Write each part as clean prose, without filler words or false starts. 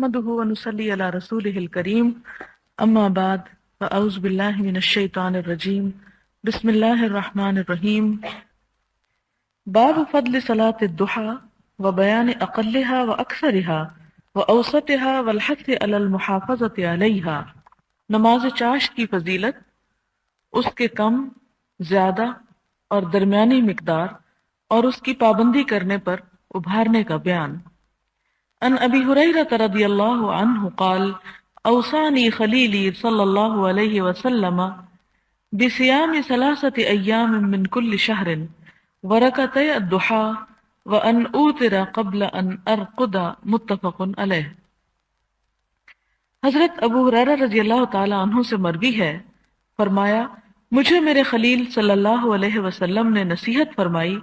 نحمده ونصلي على رسوله الكريم اما بعد فاعوذ بالله من الشيطان الرجيم بسم الله الرحمن الرحيم باب فضل صلاة الضحى وبيان اقلها واكثرها واوسطها والحث على المحافظة عليها نماز چاشت کی فضیلت، اس کے کم، زیادہ اور درمیانی مقدار اور اس کی پابندی کرنے پر ابھارنے کا بیان۔ عن ابی ہریرہ رضی اللہ عنہ قال اوصانی خلیلی صلی اللہ علیہ وسلم بصیام ثلاثة ایام من کل شہر ورکعتي الضحى وان اوتر قبل ان ارقد متفق علیہ۔ حضرت ابو ہریرہ رضی اللہ تعالی عنہ سے مروی ہے، فرمایا مجھے میرے خلیل صلی اللہ علیہ وسلم نے نصیحت فرمائی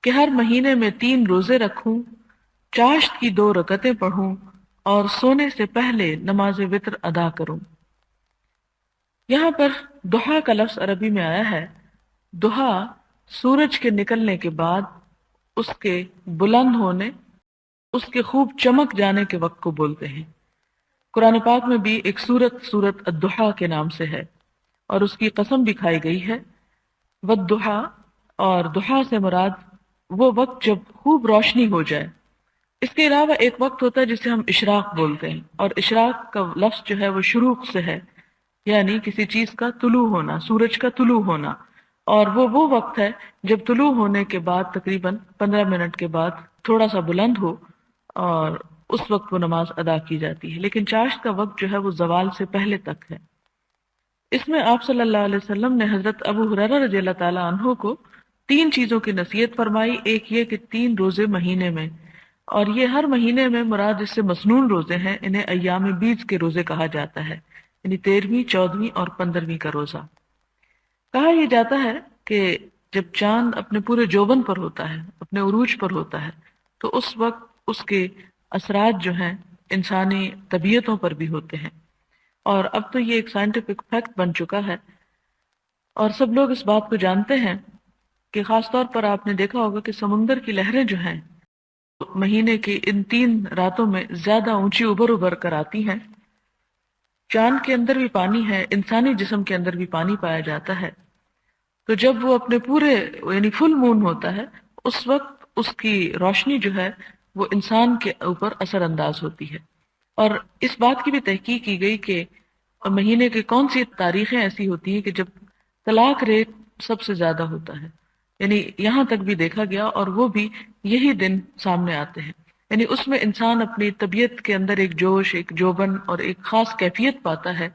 کہ ہر مہینے میں 3 روزے رکھوں، چاشت کی 2 رکعتیں پڑھوں اور سونے سے پہلے نماز وتر ادا کروں۔ یہاں پر ضحیٰ کا لفظ عربی میں آیا ہے۔ ضحیٰ سورج کے نکلنے کے بعد اس کے بلند ہونے، اس کے خوب چمک جانے کے وقت کو بولتے ہیں۔ قرآن پاک میں بھی ایک سورت الضحیٰ کے نام سے ہے اور اس کی قسم بھی کھائی گئی ہے۔ والضحیٰ اور ضحیٰ سے مراد وہ وقت جب خوب روشنی ہو جائے۔ اس کے علاوہ ایک وقت ہوتا ہے جسے ہم اشراق بولتے ہیں، اور اشراق کا لفظ جو ہے وہ شروق سے ہے، یعنی کسی چیز کا طلوع ہونا، سورج کا طلوع ہونا، اور وہ وقت ہے جب طلوع ہونے کے بعد تقریباً 15 منٹ کے بعد تھوڑا سا بلند ہو اور اس وقت وہ نماز ادا کی جاتی ہے۔ لیکن چاشت کا وقت جو ہے وہ زوال سے پہلے تک ہے۔ اس میں آپ صلی اللہ علیہ وسلم نے حضرت ابو ہریرہ رضی اللہ تعالی عنہ کو 3 چیزوں کی نصیحت فرمائی۔ ایک یہ کہ 3 روزے مہینے میں، اور یہ ہر مہینے میں مراد اس سے مسنون روزے ہیں، انہیں ایام بیض کے روزے کہا جاتا ہے، یعنی 13ویں، 14ویں اور 15ویں کا روزہ۔ کہا یہ جاتا ہے کہ جب چاند اپنے پورے جوبن پر ہوتا ہے، اپنے عروج پر ہوتا ہے، تو اس وقت اس کے اثرات جو ہیں انسانی طبیعتوں پر بھی ہوتے ہیں، اور اب تو یہ ایک سائنٹیفک فیکٹ بن چکا ہے اور سب لوگ اس بات کو جانتے ہیں کہ خاص طور پر آپ نے دیکھا ہوگا کہ سمندر کی لہریں جو ہیں مہینے کی ان 3 راتوں میں زیادہ اونچی ابھر کر آتی ہیں۔ چاند کے اندر بھی پانی ہے، انسانی جسم کے اندر بھی پانی پایا جاتا ہے، تو جب وہ اپنے پورے یعنی فل مون ہوتا ہے، اس وقت اس کی روشنی جو ہے وہ انسان کے اوپر اثر انداز ہوتی ہے۔ اور اس بات کی بھی تحقیق کی گئی کہ مہینے کی کون سی تاریخیں ایسی ہوتی ہیں کہ جب طلاق ریٹ سب سے زیادہ ہوتا ہے، یعنی یہاں تک بھی دیکھا گیا، اور وہ بھی یہی دن سامنے آتے ہیں۔ یعنی اس میں انسان اپنی طبیعت کے اندر ایک جوش، ایک جوبن اور ایک خاص کیفیت پاتا ہے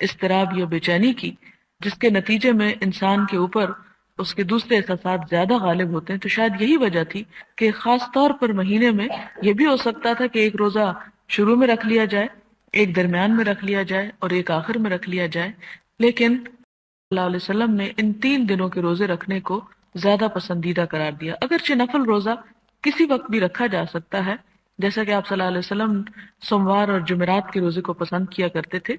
اضطراب یا بے چینی کی، جس کے نتیجے میں انسان کے اوپر اس کے دوسرے احساسات زیادہ غالب ہوتے ہیں۔ تو شاید یہی وجہ تھی کہ خاص طور پر مہینے میں یہ بھی ہو سکتا تھا کہ ایک روزہ شروع میں رکھ لیا جائے، ایک درمیان میں رکھ لیا جائے اور ایک آخر میں رکھ لیا جائے، لیکن صلی اللہ علیہ وسلم نے ان 3 دنوں کے روزے رکھنے کو زیادہ پسندیدہ قرار دیا۔ اگرچہ نفل روزہ کسی وقت بھی رکھا جا سکتا ہے، جیسا کہ آپ صلی اللہ علیہ وسلم سوموار اور جمعرات کے روزے کو پسند کیا کرتے تھے،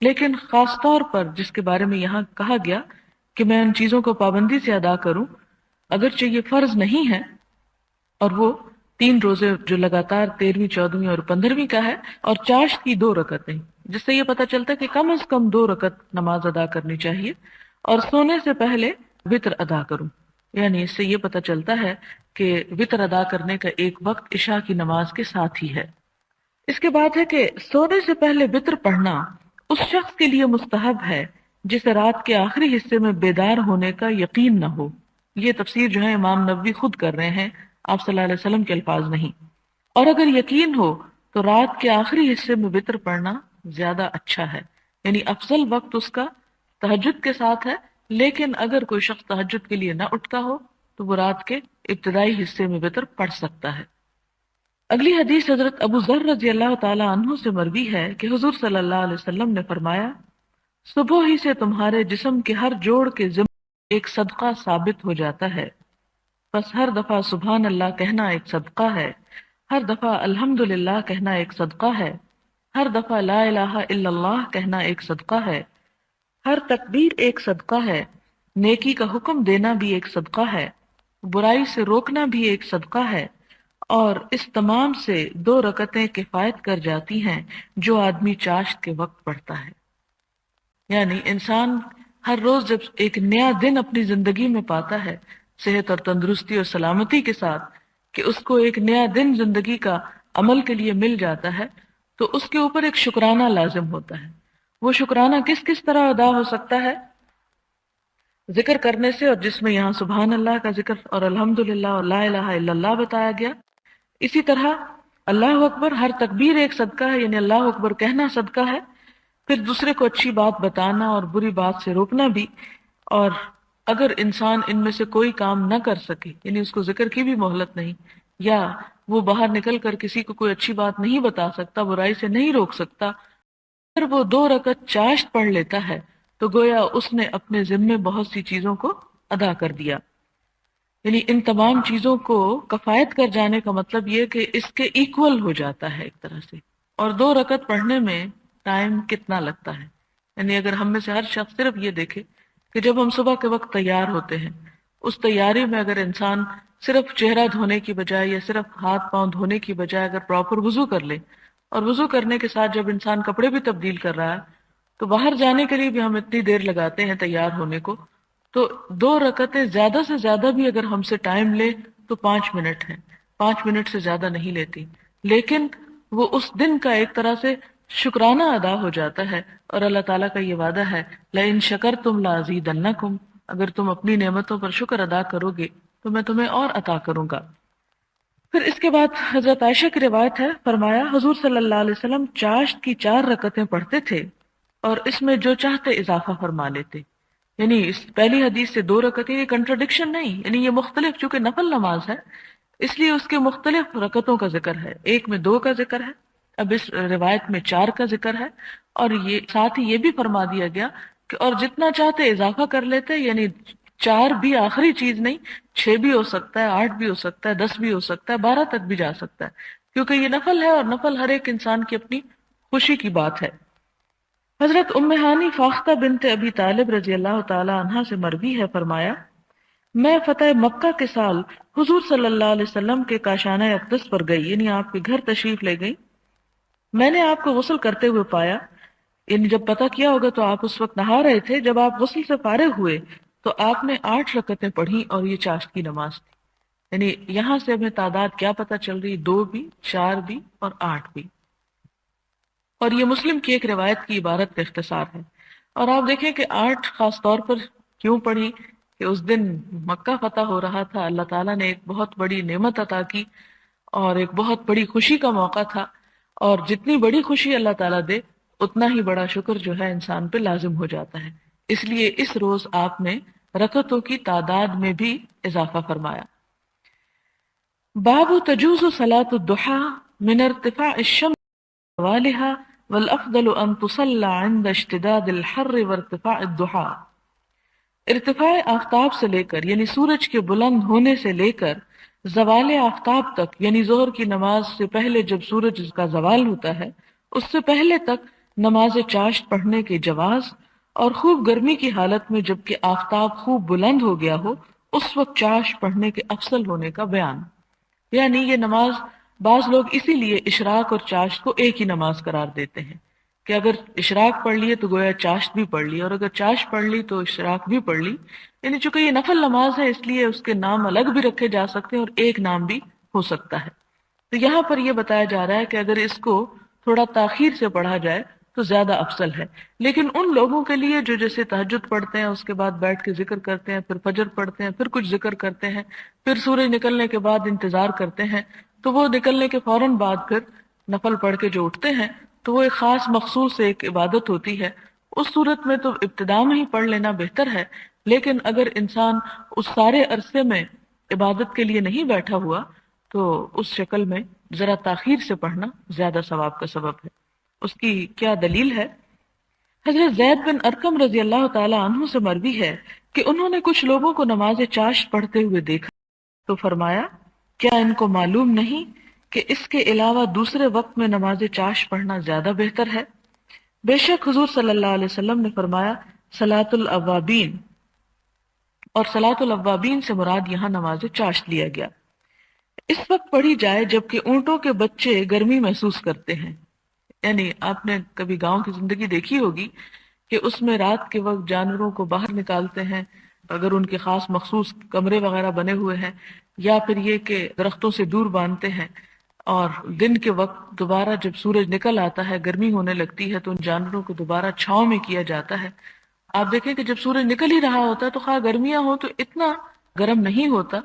لیکن خاص طور پر جس کے بارے میں یہاں کہا گیا کہ میں ان چیزوں کو پابندی سے ادا کروں، اگرچہ یہ فرض نہیں ہے، اور وہ 3 روزے جو لگاتار 13ویں، 14ویں اور 15ویں کا ہے، اور چاشت کی 2 رکعتیں، جس سے یہ پتہ چلتا ہے کہ کم از کم 2 رکعت نماز ادا کرنی چاہیے، اور سونے سے پہلے وتر ادا کروں، یعنی اس سے یہ پتہ چلتا ہے کہ وتر ادا کرنے کا ایک وقت عشاء کی نماز کے ساتھ ہی ہے۔ اس کے بعد ہے کہ سونے سے پہلے وتر پڑھنا اس شخص کے لیے مستحب ہے جسے رات کے آخری حصے میں بیدار ہونے کا یقین نہ ہو۔ یہ تفسیر جو ہے امام نووی خود کر رہے ہیں، آپ صلی اللہ علیہ وسلم کے الفاظ نہیں۔ اور اگر یقین ہو تو رات کے آخری حصے میں وتر پڑھنا زیادہ اچھا ہے، یعنی افضل وقت اس کا تہجد کے ساتھ ہے، لیکن اگر کوئی شخص تہجد کے لیے نہ اٹھتا ہو تو وہ رات کے ابتدائی حصے میں وتر پڑھ سکتا ہے۔ اگلی حدیث حضرت ابو ذر رضی اللہ تعالی عنہ سے مروی ہے کہ حضور صلی اللہ علیہ وسلم نے فرمایا، صبح ہی سے تمہارے جسم کے ہر جوڑ کے ذمہ ایک صدقہ ثابت ہو جاتا ہے، بس ہر دفعہ سبحان اللہ کہنا ایک صدقہ ہے، ہر دفعہ الحمدللہ کہنا ایک صدقہ ہے، ہر دفعہ لا الہ الا اللہ کہنا ایک صدقہ ہے، ہر تکبیر ایک صدقہ ہے، نیکی کا حکم دینا بھی ایک صدقہ ہے، برائی سے روکنا بھی ایک صدقہ ہے، اور اس تمام سے 2 رکعتیں کفایت کر جاتی ہیں جو آدمی چاشت کے وقت پڑھتا ہے۔ یعنی انسان ہر روز جب ایک نیا دن اپنی زندگی میں پاتا ہے صحت اور تندرستی اور سلامتی کے ساتھ، کہ اس کو ایک نیا دن زندگی کا عمل کے لیے مل جاتا ہے، تو اس کے اوپر ایک شکرانہ لازم ہوتا ہے۔ وہ شکرانہ کس کس طرح ادا ہو سکتا ہے؟ ذکر کرنے سے، اور جس میں یہاں سبحان اللہ کا ذکر اور الحمدللہ اور لا الہ الا اللہ بتایا گیا۔ اسی طرح اللہ اکبر، ہر تکبیر ایک صدقہ ہے، یعنی اللہ اکبر کہنا صدقہ ہے۔ پھر دوسرے کو اچھی بات بتانا اور بری بات سے روکنا بھی۔ اور اگر انسان ان میں سے کوئی کام نہ کر سکے، یعنی اس کو ذکر کی بھی مہلت نہیں، یا وہ باہر نکل کر کسی کو کوئی اچھی بات نہیں بتا سکتا، برائی سے نہیں روک سکتا، اگر وہ 2 رکعت چاشت پڑھ لیتا ہے تو گویا اس نے اپنے ذمے بہت سی چیزوں کو ادا کر دیا۔ یعنی ان تمام چیزوں کو کفایت کر جانے کا مطلب یہ کہ اس کے ایکول ہو جاتا ہے ایک طرح سے۔ اور 2 رکعت پڑھنے میں ٹائم کتنا لگتا ہے؟ یعنی اگر ہم میں سے ہر شخص صرف یہ دیکھے کہ جب ہم صبح کے وقت تیار ہوتے ہیں، اس تیاری میں اگر انسان صرف چہرہ دھونے کی بجائے یا صرف ہاتھ پاؤں دھونے کی بجائے اگر پراپر وضو کر لے، اور وضو کرنے کے ساتھ جب انسان کپڑے بھی تبدیل کر رہا ہے، تو باہر جانے کے لیے بھی ہم اتنی دیر لگاتے ہیں تیار ہونے کو، تو 2 رکعتیں زیادہ سے زیادہ بھی اگر ہم سے ٹائم لے تو 5 منٹ ہے، 5 منٹ سے زیادہ نہیں لیتی، لیکن وہ اس دن کا ایک طرح سے شکرانہ ادا ہو جاتا ہے۔ اور اللہ تعالیٰ کا یہ وعدہ ہے لَإِن شَكَرْتُمْ لَأَزِيدَنَّكُمْ، اگر تم اپنی نعمتوں پر شکر ادا کرو گے تو میں تمہیں اور عطا کروں گا۔ پھر اس کے بعد حضرت عائشہ کی روایت ہے، فرمایا حضور صلی اللہ علیہ وسلم چاشت کی 4 رکعتیں پڑھتے تھے اور اس میں جو چاہتے اضافہ فرما لیتے۔ یعنی اس پہلی حدیث سے 2 رکعتیں، یہ کنٹرڈکشن نہیں، یعنی یہ مختلف، چونکہ نفل نماز ہے اس لیے اس کے مختلف رکعتوں کا ذکر ہے، ایک میں 2 کا ذکر ہے، اب اس روایت میں 4 کا ذکر ہے، اور یہ ساتھ ہی یہ بھی فرما دیا گیا کہ اور جتنا چاہتے اضافہ کر لیتے، یعنی 4 بھی آخری چیز نہیں، 6 بھی ہو سکتا ہے، 8 بھی ہو سکتا ہے، 10 بھی ہو سکتا ہے، 12 تک بھی جا سکتا ہے، کیونکہ یہ نفل ہے اور نفل ہر ایک انسان کی اپنی خوشی کی بات ہے۔ حضرت ام ہانی فاختہ بنت ابی طالب رضی اللہ تعالی عنہا سے مروی ہے، فرمایا میں فتح مکہ کے سال حضور صلی اللہ علیہ وسلم کے کاشانہ اقدس پر گئی، یعنی آپ کے گھر تشریف لے گئی۔ میں نے آپ کو غسل کرتے ہوئے پایا، یعنی جب پتہ کیا ہوگا تو آپ اس وقت نہا رہے تھے، جب آپ غسل سے فارغ ہوئے تو آپ نے 8 رکعتیں پڑھی اور یہ چاشت کی نماز تھی۔ یعنی یہاں سے ہمیں تعداد کیا پتہ چل رہی، 2 بھی، 4 بھی اور 8 بھی، اور یہ مسلم کی ایک روایت کی عبارت کا اختصار ہے۔ اور آپ دیکھیں کہ 8 خاص طور پر کیوں پڑھی، کہ اس دن مکہ فتح ہو رہا تھا، اللہ تعالیٰ نے ایک بہت بڑی نعمت عطا کی اور ایک بہت بڑی خوشی کا موقع تھا، اور جتنی بڑی خوشی اللہ تعالیٰ دے اتنا ہی بڑا شکر جو ہے انسان پہ لازم ہو جاتا ہے، اس لیے اس روز آپ نے رکعتوں کی تعداد میں بھی اضافہ فرمایا۔ باب تجوز صلاة الضحى من ارتفاع الشمس والها والافضل ان تصلى عند اشتداد الحر وارتفاع الضحى۔ ارتفاع آفتاب سے لے کر، یعنی سورج کے بلند ہونے سے لے کر زوال آفتاب تک، یعنی ظہر کی نماز سے پہلے جب سورج کا زوال ہوتا ہے اس سے پہلے تک نماز چاشت پڑھنے کے جواز، اور خوب گرمی کی حالت میں جبکہ آفتاب خوب بلند ہو گیا ہو اس وقت چاشت پڑھنے کے افضل ہونے کا بیان۔ یعنی یہ نماز بعض لوگ اسی لیے اشراق اور چاشت کو ایک ہی نماز قرار دیتے ہیں کہ اگر اشراق پڑھ لیے تو گویا چاشت بھی پڑھ لی، اور اگر چاشت پڑھ لی تو اشراق بھی پڑھ لی، یعنی چونکہ یہ نفل نماز ہے اس لیے اس کے نام الگ بھی رکھے جا سکتے ہیں اور ایک نام بھی ہو سکتا ہے۔ تو یہاں پر یہ بتایا جا رہا ہے کہ اگر اس کو تھوڑا تاخیر سے پڑھا جائے تو زیادہ افضل ہے، لیکن ان لوگوں کے لیے جو جیسے تہجد پڑھتے ہیں، اس کے بعد بیٹھ کے ذکر کرتے ہیں، پھر فجر پڑھتے ہیں، پھر کچھ ذکر کرتے ہیں، پھر سورج نکلنے کے بعد انتظار کرتے ہیں، تو وہ نکلنے کے فوراً بعد پھر نفل پڑھ کے جو اٹھتے ہیں تو وہ ایک خاص مخصوص ایک عبادت ہوتی ہے۔ اس صورت میں تو ابتدا میں ہی پڑھ لینا بہتر ہے، لیکن اگر انسان اس سارے عرصے میں عبادت کے لیے نہیں بیٹھا ہوا تو اس شکل میں ذرا تاخیر سے پڑھنا زیادہ ثواب کا سبب ہے۔ اس کی کیا دلیل ہے؟ حضرت زید بن ارقم رضی اللہ تعالی عنہ سے مروی ہے کہ انہوں نے کچھ لوگوں کو نماز چاشت پڑھتے ہوئے دیکھا تو فرمایا کیا ان کو معلوم نہیں کہ اس کے علاوہ دوسرے وقت میں نماز چاشت پڑھنا زیادہ بہتر ہے؟ بے شک حضور صلی اللہ علیہ وسلم نے فرمایا صلاۃ الاوابین، اور صلاۃ الاوابین سے مراد یہاں نماز چاشت لیا گیا۔ اس وقت پڑھی جائے جبکہ اونٹوں کے بچے گرمی محسوس کرتے ہیں. یعنی آپ نے کبھی گاؤں کی زندگی دیکھی ہوگی کہ اس میں رات کے وقت جانوروں کو باہر نکالتے ہیں اگر ان کے خاص مخصوص کمرے وغیرہ بنے ہوئے ہیں، یا پھر یہ کہ درختوں سے دور باندھتے ہیں، اور دن کے وقت دوبارہ جب سورج نکل آتا ہے گرمی ہونے لگتی ہے تو ان جانوروں کو دوبارہ چھاؤں میں کیا جاتا ہے. آپ دیکھیں کہ جب سورج نکل ہی رہا ہوتا ہے تو خواہ گرمیاں ہو تو اتنا گرم نہیں ہوتا،